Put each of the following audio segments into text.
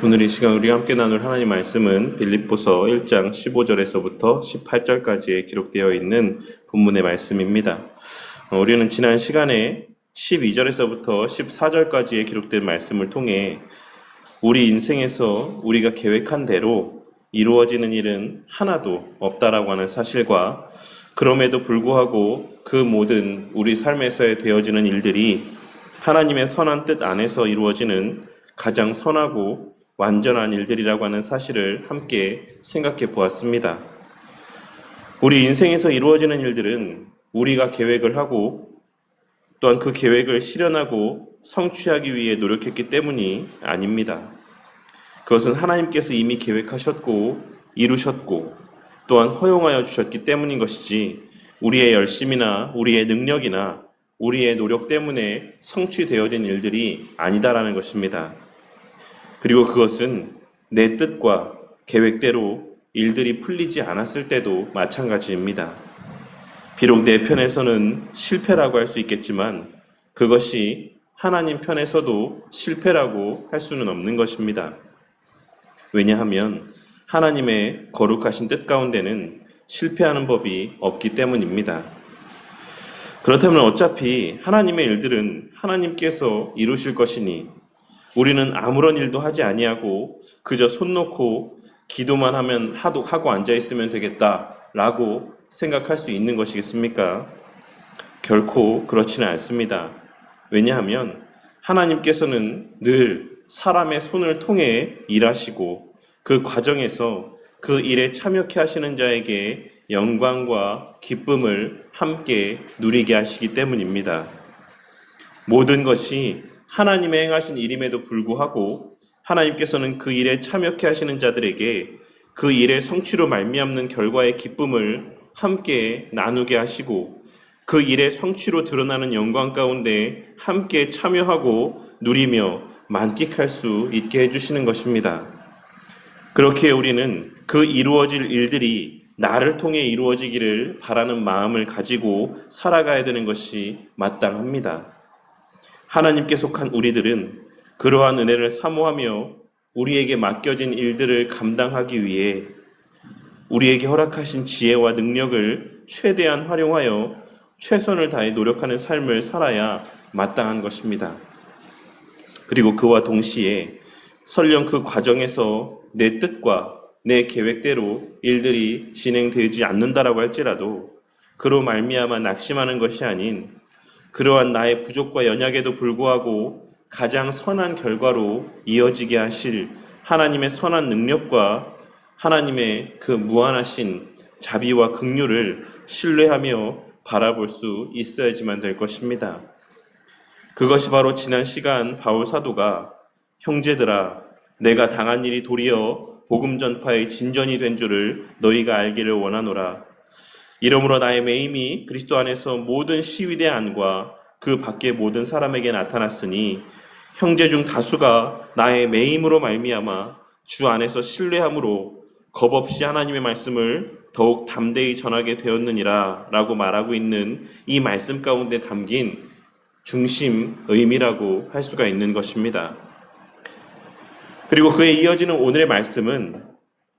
오늘 이 시간 우리가 함께 나눌 하나님 말씀은 빌립보서 1장 15절에서부터 18절까지에 기록되어 있는 본문의 말씀입니다. 우리는 지난 시간에 12절에서부터 14절까지에 기록된 말씀을 통해 우리 인생에서 우리가 계획한 대로 이루어지는 일은 하나도 없다라고 하는 사실과 그럼에도 불구하고 그 모든 우리 삶에서 되어지는 일들이 하나님의 선한 뜻 안에서 이루어지는 가장 선하고 완전한 일들이라고 하는 사실을 함께 생각해 보았습니다. 우리 인생에서 이루어지는 일들은 우리가 계획을 하고 또한 그 계획을 실현하고 성취하기 위해 노력했기 때문이 아닙니다. 그것은 하나님께서 이미 계획하셨고 이루셨고 또한 허용하여 주셨기 때문인 것이지 우리의 열심이나 우리의 능력이나 우리의 노력 때문에 성취되어진 일들이 아니다라는 것입니다. 그리고 그것은 내 뜻과 계획대로 일들이 풀리지 않았을 때도 마찬가지입니다. 비록 내 편에서는 실패라고 할 수 있겠지만 그것이 하나님 편에서도 실패라고 할 수는 없는 것입니다. 왜냐하면 하나님의 거룩하신 뜻 가운데는 실패하는 법이 없기 때문입니다. 그렇다면 어차피 하나님의 일들은 하나님께서 이루실 것이니 우리는 아무런 일도 하지 아니하고 그저 손 놓고 기도만 하고 앉아있으면 되겠다라고 생각할 수 있는 것이겠습니까? 결코 그렇지는 않습니다. 왜냐하면 하나님께서는 늘 사람의 손을 통해 일하시고 그 과정에서 그 일에 참여케 하시는 자에게 영광과 기쁨을 함께 누리게 하시기 때문입니다. 모든 것이 하나님의 행하신 일임에도 불구하고 하나님께서는 그 일에 참여케 하시는 자들에게 그 일의 성취로 말미암는 결과의 기쁨을 함께 나누게 하시고 그 일의 성취로 드러나는 영광 가운데 함께 참여하고 누리며 만끽할 수 있게 해주시는 것입니다. 그렇게 우리는 그 이루어질 일들이 나를 통해 이루어지기를 바라는 마음을 가지고 살아가야 되는 것이 마땅합니다. 하나님께 속한 우리들은 그러한 은혜를 사모하며 우리에게 맡겨진 일들을 감당하기 위해 우리에게 허락하신 지혜와 능력을 최대한 활용하여 최선을 다해 노력하는 삶을 살아야 마땅한 것입니다. 그리고 그와 동시에 설령 그 과정에서 내 뜻과 내 계획대로 일들이 진행되지 않는다라고 할지라도 그로 말미암아 낙심하는 것이 아닌 그러한 나의 부족과 연약에도 불구하고 가장 선한 결과로 이어지게 하실 하나님의 선한 능력과 하나님의 그 무한하신 자비와 긍휼을 신뢰하며 바라볼 수 있어야지만 될 것입니다. 그것이 바로 지난 시간 바울 사도가 형제들아 내가 당한 일이 도리어 복음 전파의 진전이 된 줄을 너희가 알기를 원하노라. 이러므로 나의 매임이 그리스도 안에서 모든 시위대 안과 그 밖의 모든 사람에게 나타났으니 형제 중 다수가 나의 매임으로 말미암아 주 안에서 신뢰함으로 겁없이 하나님의 말씀을 더욱 담대히 전하게 되었느니라 라고 말하고 있는 이 말씀 가운데 담긴 중심 의미라고 할 수가 있는 것입니다. 그리고 그에 이어지는 오늘의 말씀은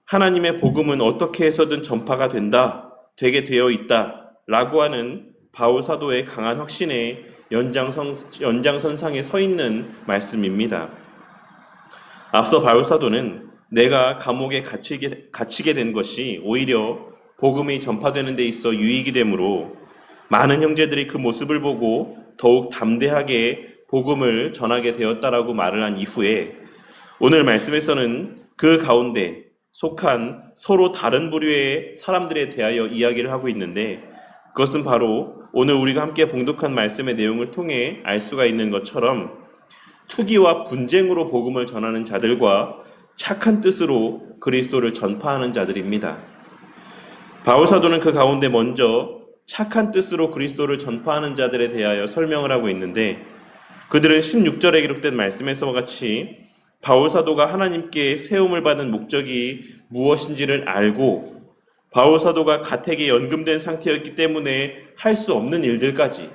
하나님의 복음은 어떻게 해서든 전파가 되게 되어 있다 라고 하는 바울 사도의 강한 확신의 연장선상에 서 있는 말씀입니다. 앞서 바울 사도는 내가 감옥에 갇히게 된 것이 오히려 복음이 전파되는 데 있어 유익이 되므로 많은 형제들이 그 모습을 보고 더욱 담대하게 복음을 전하게 되었다라고 말을 한 이후에 오늘 말씀에서는 그 가운데 속한 서로 다른 부류의 사람들에 대하여 이야기를 하고 있는데 그것은 바로 오늘 우리가 함께 봉독한 말씀의 내용을 통해 알 수가 있는 것처럼 투기와 분쟁으로 복음을 전하는 자들과 착한 뜻으로 그리스도를 전파하는 자들입니다. 바울 사도는 그 가운데 먼저 착한 뜻으로 그리스도를 전파하는 자들에 대하여 설명을 하고 있는데 그들은 16절에 기록된 말씀에서와 같이 바울 사도가 하나님께 세움을 받은 목적이 무엇인지를 알고 바울 사도가 가택에 연금된 상태였기 때문에 할 수 없는 일들까지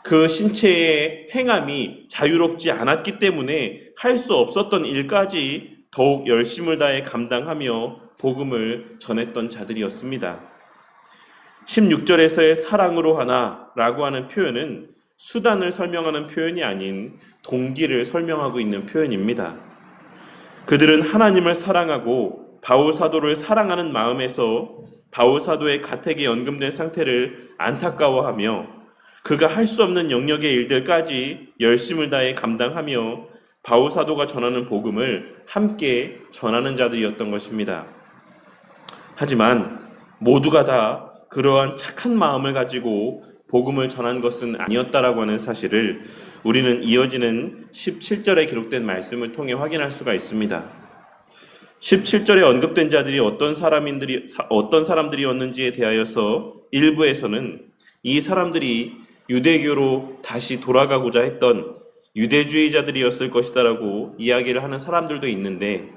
그 신체의 행함이 자유롭지 않았기 때문에 할 수 없었던 일까지 더욱 열심을 다해 감당하며 복음을 전했던 자들이었습니다. 16절에서의 사랑으로 하나라고 하는 표현은 수단을 설명하는 표현이 아닌 동기를 설명하고 있는 표현입니다. 그들은 하나님을 사랑하고 바울 사도를 사랑하는 마음에서 바울 사도의 가택에 연금된 상태를 안타까워하며 그가 할 수 없는 영역의 일들까지 열심을 다해 감당하며 바울 사도가 전하는 복음을 함께 전하는 자들이었던 것입니다. 하지만 모두가 다 그러한 착한 마음을 가지고 복음을 전한 것은 아니었다라고 하는 사실을 우리는 이어지는 17절에 기록된 말씀을 통해 확인할 수가 있습니다. 17절에 언급된 자들이 어떤 사람들이었는지에 대하여서 일부에서는 이 사람들이 유대교로 다시 돌아가고자 했던 유대주의자들이었을 것이다라고 이야기를 하는 사람들도 있는데,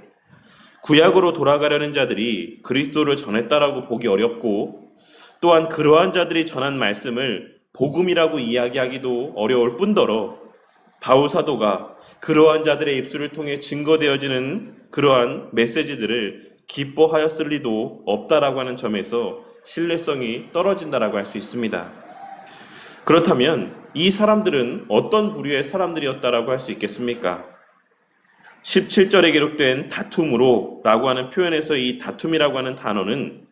구약으로 돌아가려는 자들이 그리스도를 전했다라고 보기 어렵고, 또한 그러한 자들이 전한 말씀을 복음이라고 이야기하기도 어려울 뿐더러 바울 사도가 그러한 자들의 입술을 통해 증거되어지는 그러한 메시지들을 기뻐하였을 리도 없다라고 하는 점에서 신뢰성이 떨어진다라고 할 수 있습니다. 그렇다면 이 사람들은 어떤 부류의 사람들이었다라고 할 수 있겠습니까? 17절에 기록된 다툼으로 라고 하는 표현에서 이 다툼이라고 하는 단어는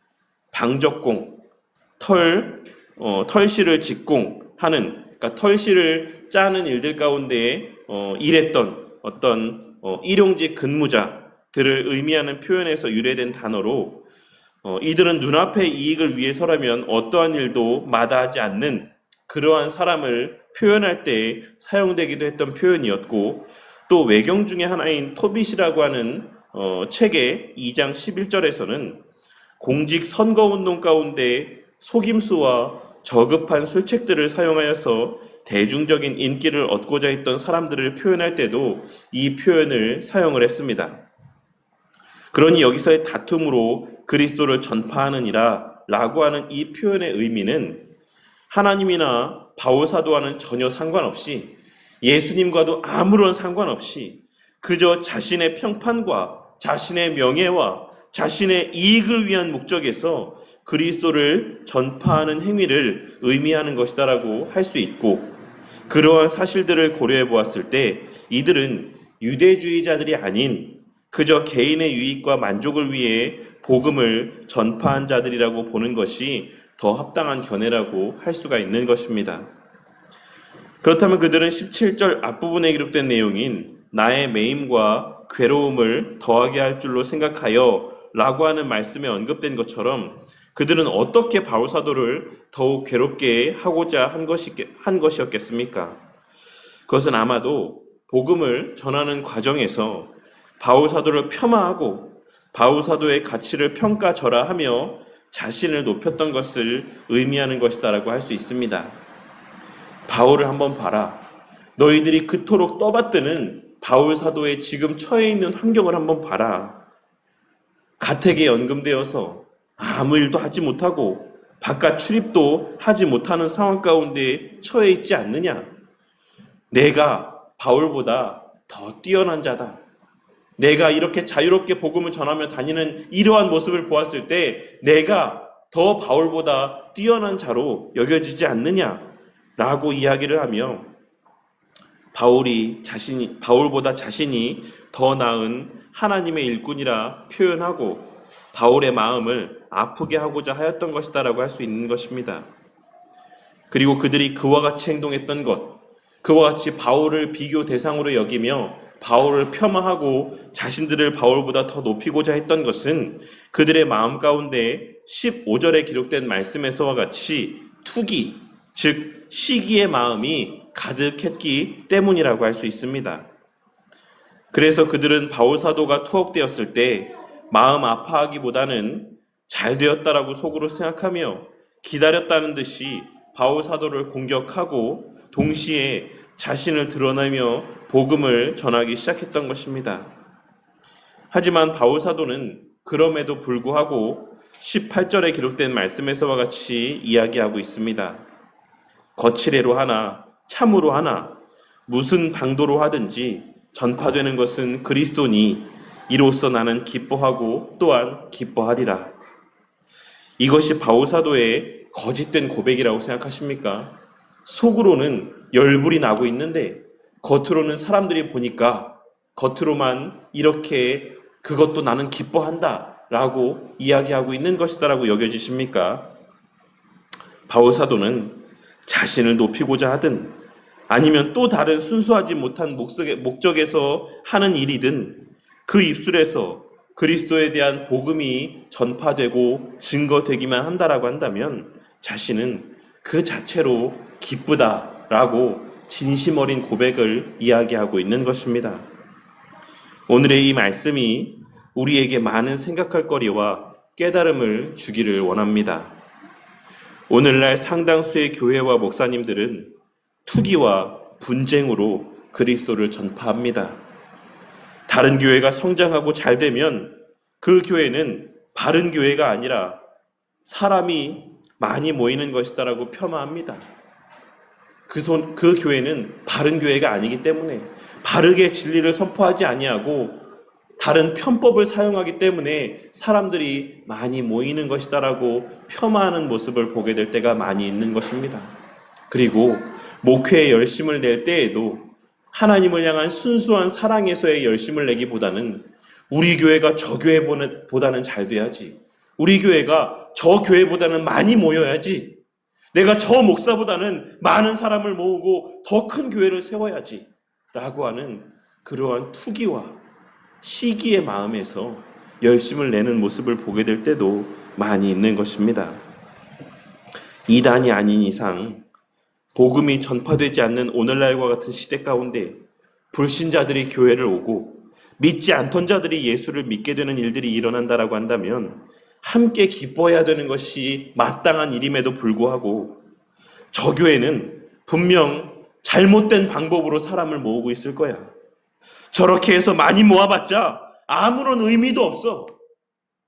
방적공, 털씨를 직공하는, 그러니까 털씨를 짜는 일들 가운데 일했던 어떤 일용직 근무자들을 의미하는 표현에서 유래된 단어로, 이들은 눈앞의 이익을 위해서라면 어떠한 일도 마다하지 않는 그러한 사람을 표현할 때 사용되기도 했던 표현이었고, 또 외경 중에 하나인 토빗이라고 하는 책의 2장 11절에서는 공직 선거운동 가운데 속임수와 저급한 술책들을 사용하여서 대중적인 인기를 얻고자 했던 사람들을 표현할 때도 이 표현을 사용을 했습니다. 그러니 여기서의 다툼으로 그리스도를 전파하느니라 라고 하는 이 표현의 의미는 하나님이나 바울 사도와는 전혀 상관없이, 예수님과도 아무런 상관없이 그저 자신의 평판과 자신의 명예와 자신의 이익을 위한 목적에서 그리스도를 전파하는 행위를 의미하는 것이다라고 할 수 있고, 그러한 사실들을 고려해 보았을 때 이들은 유대주의자들이 아닌 그저 개인의 유익과 만족을 위해 복음을 전파한 자들이라고 보는 것이 더 합당한 견해라고 할 수가 있는 것입니다. 그렇다면 그들은 17절 앞부분에 기록된 내용인 나의 매임과 괴로움을 더하게 할 줄로 생각하여 라고 하는 말씀에 언급된 것처럼 그들은 어떻게 바울 사도를 더욱 괴롭게 하고자 한 것이었겠습니까? 그것은 아마도 복음을 전하는 과정에서 바울 사도를 폄하하고 바울 사도의 가치를 평가절하하며 자신을 높였던 것을 의미하는 것이다라고 할 수 있습니다. 바울을 한번 봐라. 너희들이 그토록 떠받드는 바울 사도의 지금 처해 있는 환경을 한번 봐라. 가택에 연금되어서 아무 일도 하지 못하고 바깥 출입도 하지 못하는 상황 가운데 처해 있지 않느냐? 내가 바울보다 더 뛰어난 자다. 내가 이렇게 자유롭게 복음을 전하며 다니는 이러한 모습을 보았을 때 내가 더 바울보다 뛰어난 자로 여겨지지 않느냐라고 이야기를 하며 바울보다 자신이 더 나은 하나님의 일꾼이라 표현하고 바울의 마음을 아프게 하고자 하였던 것이다라고 할 수 있는 것입니다. 그리고 그들이 그와 같이 행동했던 것, 그와 같이 바울을 비교 대상으로 여기며 바울을 폄하하고 자신들을 바울보다 더 높이고자 했던 것은 그들의 마음 가운데 15절에 기록된 말씀에서와 같이 투기, 즉 시기의 마음이 가득했기 때문이라고 할 수 있습니다. 그래서 그들은 바울 사도가 투옥되었을 때 마음 아파하기보다는 잘 되었다라고 속으로 생각하며 기다렸다는 듯이 바울 사도를 공격하고 동시에 자신을 드러내며 복음을 전하기 시작했던 것입니다. 하지만 바울 사도는 그럼에도 불구하고 18절에 기록된 말씀에서와 같이 이야기하고 있습니다. 거칠애로 하나 참으로 하나 무슨 방도로 하든지 전파되는 것은 그리스도니 이로써 나는 기뻐하고 또한 기뻐하리라. 이것이 바울 사도의 거짓된 고백이라고 생각하십니까? 속으로는 열불이 나고 있는데 겉으로는 사람들이 보니까 겉으로만 이렇게 그것도 나는 기뻐한다 라고 이야기하고 있는 것이다라고 여겨지십니까? 바울 사도는 자신을 높이고자 하든 아니면 또 다른 순수하지 못한 목적에서 하는 일이든 그 입술에서 그리스도에 대한 복음이 전파되고 증거되기만 한다라고 한다면 자신은 그 자체로 기쁘다라고 진심 어린 고백을 이야기하고 있는 것입니다. 오늘의 이 말씀이 우리에게 많은 생각할 거리와 깨달음을 주기를 원합니다. 오늘날 상당수의 교회와 목사님들은 투기와 분쟁으로 그리스도를 전파합니다. 다른 교회가 성장하고 잘 되면 그 교회는 바른 교회가 아니라 사람이 많이 모이는 것이다라고 폄하합니다. 그 교회는 바른 교회가 아니기 때문에 바르게 진리를 선포하지 아니하고 다른 편법을 사용하기 때문에 사람들이 많이 모이는 것이다라고 폄하하는 모습을 보게 될 때가 많이 있는 것입니다. 그리고 목회에 열심을 낼 때에도 하나님을 향한 순수한 사랑에서의 열심을 내기보다는 우리 교회가 저 교회보다는 잘 돼야지, 우리 교회가 저 교회보다는 많이 모여야지, 내가 저 목사보다는 많은 사람을 모으고 더 큰 교회를 세워야지 라고 하는 그러한 투기와 시기의 마음에서 열심을 내는 모습을 보게 될 때도 많이 있는 것입니다. 이단이 아닌 이상 복음이 전파되지 않는 오늘날과 같은 시대 가운데 불신자들이 교회를 오고 믿지 않던 자들이 예수를 믿게 되는 일들이 일어난다라고 한다면 함께 기뻐해야 되는 것이 마땅한 일임에도 불구하고 저 교회는 분명 잘못된 방법으로 사람을 모으고 있을 거야. 저렇게 해서 많이 모아봤자 아무런 의미도 없어.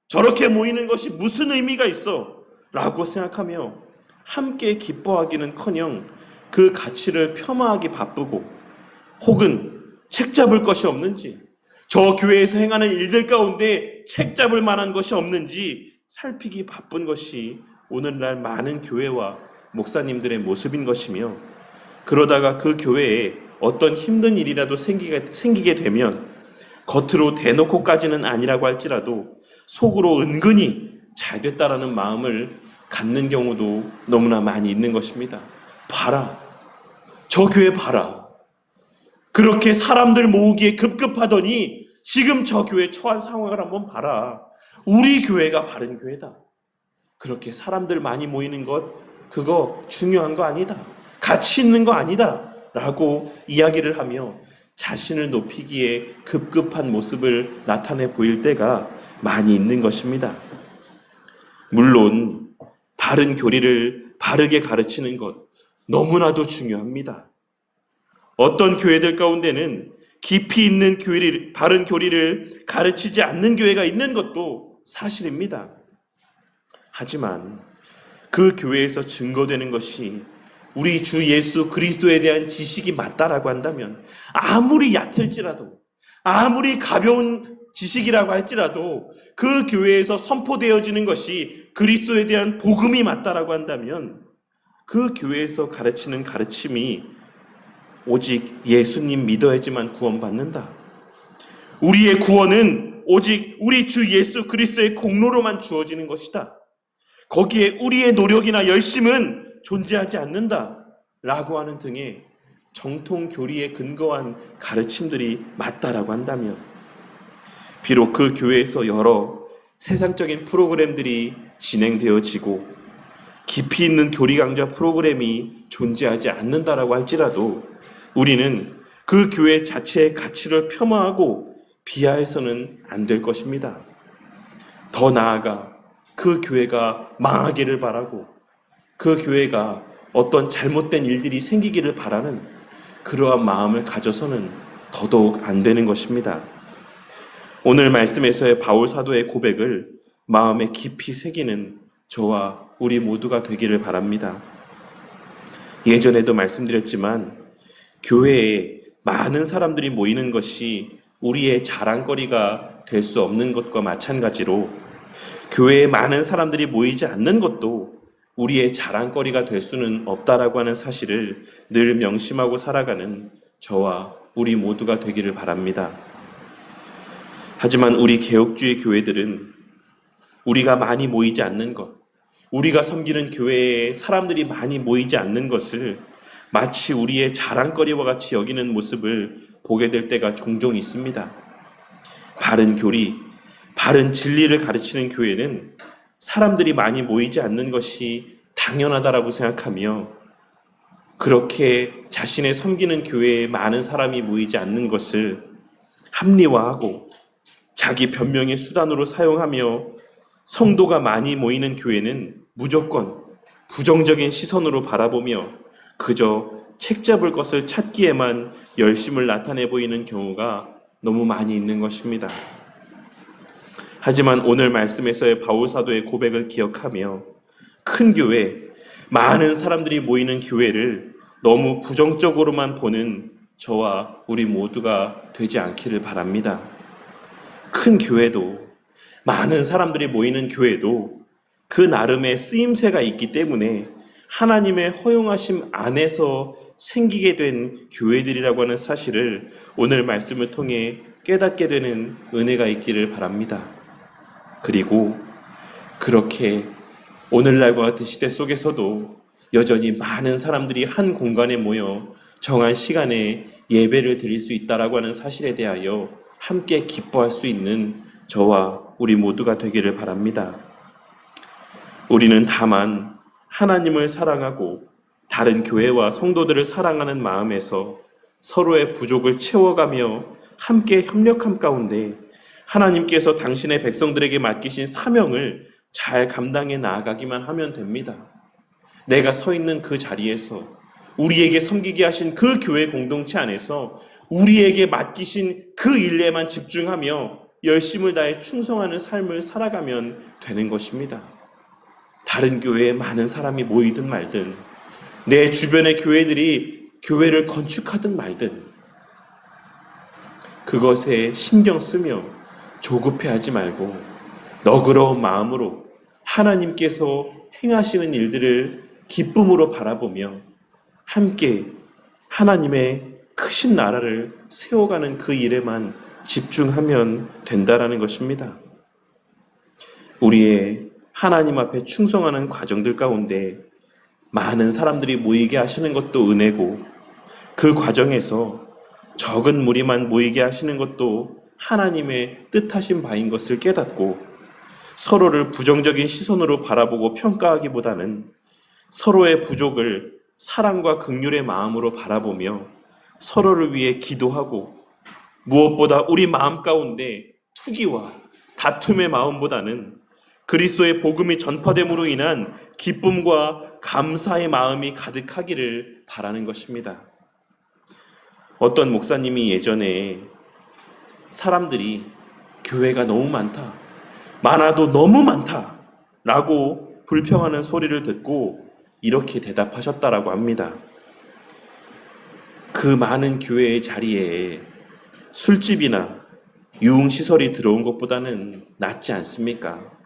저렇게 모이는 것이 무슨 의미가 있어? 라고 생각하며 함께 기뻐하기는커녕 그 가치를 폄하하기 바쁘고 혹은 책 잡을 것이 없는지, 저 교회에서 행하는 일들 가운데 책 잡을 만한 것이 없는지 살피기 바쁜 것이 오늘날 많은 교회와 목사님들의 모습인 것이며, 그러다가 그 교회에 어떤 힘든 일이라도 생기게 되면 겉으로 대놓고까지는 아니라고 할지라도 속으로 은근히 잘 됐다라는 마음을 갖는 경우도 너무나 많이 있는 것입니다. 봐라, 저 교회 봐라, 그렇게 사람들 모으기에 급급하더니 지금 저 교회 처한 상황을 한번 봐라. 우리 교회가 바른 교회다. 그렇게 사람들 많이 모이는 것 그거 중요한 거 아니다, 가치 있는 거 아니다 라고 이야기를 하며 자신을 높이기에 급급한 모습을 나타내 보일 때가 많이 있는 것입니다. 물론 바른 교리를 바르게 가르치는 것 너무나도 중요합니다. 어떤 교회들 가운데는 깊이 있는 바른 교리를 가르치지 않는 교회가 있는 것도 사실입니다. 하지만 그 교회에서 증거되는 것이 우리 주 예수 그리스도에 대한 지식이 맞다라고 한다면, 아무리 얕을지라도 아무리 가벼운 지식이라고 할지라도 그 교회에서 선포되어지는 것이 그리스도에 대한 복음이 맞다라고 한다면 그 교회에서 가르치는 가르침이 오직 예수님 믿어야지만 구원받는다, 우리의 구원은 오직 우리 주 예수 그리스도의 공로로만 주어지는 것이다, 거기에 우리의 노력이나 열심은 존재하지 않는다 라고 하는 등의 정통 교리에 근거한 가르침들이 맞다라고 한다면, 비록 그 교회에서 여러 세상적인 프로그램들이 진행되어지고 깊이 있는 교리 강좌 프로그램이 존재하지 않는다라고 할지라도 우리는 그 교회 자체의 가치를 폄하하고 비하해서는 안 될 것입니다. 더 나아가 그 교회가 망하기를 바라고 그 교회가 어떤 잘못된 일들이 생기기를 바라는 그러한 마음을 가져서는 더더욱 안 되는 것입니다. 오늘 말씀에서의 바울 사도의 고백을 마음에 깊이 새기는 저와 우리 모두가 되기를 바랍니다. 예전에도 말씀드렸지만 교회에 많은 사람들이 모이는 것이 우리의 자랑거리가 될 수 없는 것과 마찬가지로 교회에 많은 사람들이 모이지 않는 것도 우리의 자랑거리가 될 수는 없다라고 하는 사실을 늘 명심하고 살아가는 저와 우리 모두가 되기를 바랍니다. 하지만 우리 개혁주의 교회들은 우리가 많이 모이지 않는 것, 우리가 섬기는 교회에 사람들이 많이 모이지 않는 것을 마치 우리의 자랑거리와 같이 여기는 모습을 보게 될 때가 종종 있습니다. 바른 교리, 바른 진리를 가르치는 교회는 사람들이 많이 모이지 않는 것이 당연하다라고 생각하며 그렇게 자신의 섬기는 교회에 많은 사람이 모이지 않는 것을 합리화하고 자기 변명의 수단으로 사용하며 성도가 많이 모이는 교회는 무조건 부정적인 시선으로 바라보며 그저 책 잡을 것을 찾기에만 열심을 나타내 보이는 경우가 너무 많이 있는 것입니다. 하지만 오늘 말씀에서의 바울 사도의 고백을 기억하며 큰 교회, 많은 사람들이 모이는 교회를 너무 부정적으로만 보는 저와 우리 모두가 되지 않기를 바랍니다. 큰 교회도, 많은 사람들이 모이는 교회도 그 나름의 쓰임새가 있기 때문에 하나님의 허용하심 안에서 생기게 된 교회들이라고 하는 사실을 오늘 말씀을 통해 깨닫게 되는 은혜가 있기를 바랍니다. 그리고 그렇게 오늘날과 같은 시대 속에서도 여전히 많은 사람들이 한 공간에 모여 정한 시간에 예배를 드릴 수 있다라고 하는 사실에 대하여 함께 기뻐할 수 있는 저와 우리 모두가 되기를 바랍니다. 우리는 다만 하나님을 사랑하고 다른 교회와 성도들을 사랑하는 마음에서 서로의 부족을 채워가며 함께 협력함 가운데 하나님께서 당신의 백성들에게 맡기신 사명을 잘 감당해 나아가기만 하면 됩니다. 내가 서 있는 그 자리에서 우리에게 섬기게 하신 그 교회 공동체 안에서 우리에게 맡기신 그 일에만 집중하며 열심을 다해 충성하는 삶을 살아가면 되는 것입니다. 다른 교회에 많은 사람이 모이든 말든 내 주변의 교회들이 교회를 건축하든 말든 그것에 신경 쓰며 조급해하지 말고 너그러운 마음으로 하나님께서 행하시는 일들을 기쁨으로 바라보며 함께 하나님의 크신 나라를 세워가는 그 일에만 집중하면 된다라는 것입니다. 우리의 하나님 앞에 충성하는 과정들 가운데 많은 사람들이 모이게 하시는 것도 은혜고 그 과정에서 적은 무리만 모이게 하시는 것도 하나님의 뜻하신 바인 것을 깨닫고 서로를 부정적인 시선으로 바라보고 평가하기보다는 서로의 부족을 사랑과 긍휼의 마음으로 바라보며 서로를 위해 기도하고 무엇보다 우리 마음 가운데 투기와 다툼의 마음보다는 그리스도의 복음이 전파됨으로 인한 기쁨과 감사의 마음이 가득하기를 바라는 것입니다. 어떤 목사님이 예전에 사람들이 교회가 너무 많다, 많아도 너무 많다 라고 불평하는 소리를 듣고 이렇게 대답하셨다라고 합니다. 그 많은 교회의 자리에 술집이나 유흥시설이 들어온 것보다는 낫지 않습니까?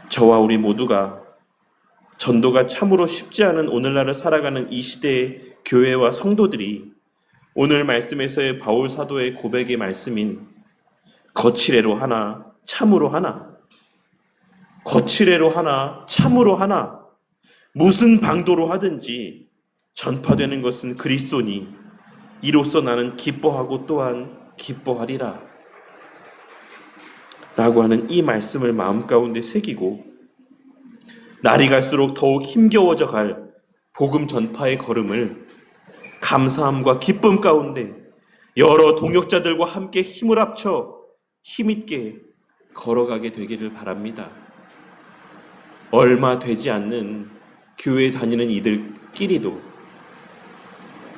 저와 우리 모두가 전도가 참으로 쉽지 않은 오늘날을 살아가는 이 시대의 교회와 성도들이 오늘 말씀에서의 바울 사도의 고백의 말씀인 거칠애로 하나 참으로 하나, 거칠애로 하나 참으로 하나, 무슨 방도로 하든지 전파되는 것은 그리스도니 이로써 나는 기뻐하고 또한 기뻐하리라 라고 하는 이 말씀을 마음 가운데 새기고 날이 갈수록 더욱 힘겨워져 갈 복음 전파의 걸음을 감사함과 기쁨 가운데 여러 동역자들과 함께 힘을 합쳐 힘있게 걸어가게 되기를 바랍니다. 얼마 되지 않는 교회 다니는 이들끼리도,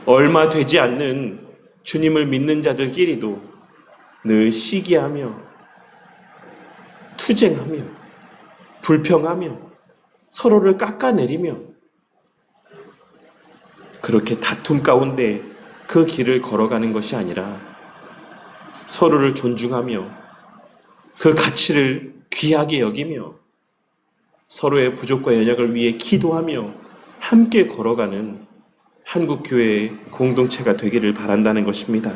얼마 되지 않는 주님을 믿는 자들끼리도 늘 시기하며 투쟁하며 불평하며 서로를 깎아내리며 그렇게 다툼 가운데 그 길을 걸어가는 것이 아니라 서로를 존중하며 그 가치를 귀하게 여기며 서로의 부족과 연약을 위해 기도하며 함께 걸어가는 한국교회의 공동체가 되기를 바란다는 것입니다.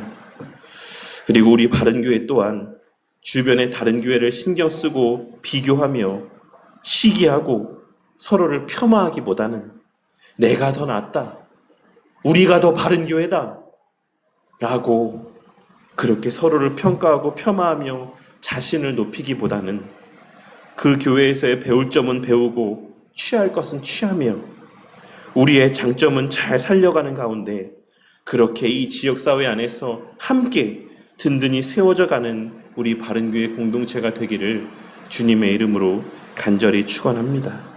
그리고 우리 바른교회 또한 주변의 다른 교회를 신경 쓰고 비교하며 시기하고 서로를 폄하하기보다는 내가 더 낫다, 우리가 더 바른 교회다 라고 그렇게 서로를 평가하고 폄하하며 자신을 높이기보다는 그 교회에서의 배울 점은 배우고 취할 것은 취하며 우리의 장점은 잘 살려가는 가운데 그렇게 이 지역사회 안에서 함께 든든히 세워져 가는 우리 바른교회 공동체가 되기를 주님의 이름으로 간절히 축원합니다.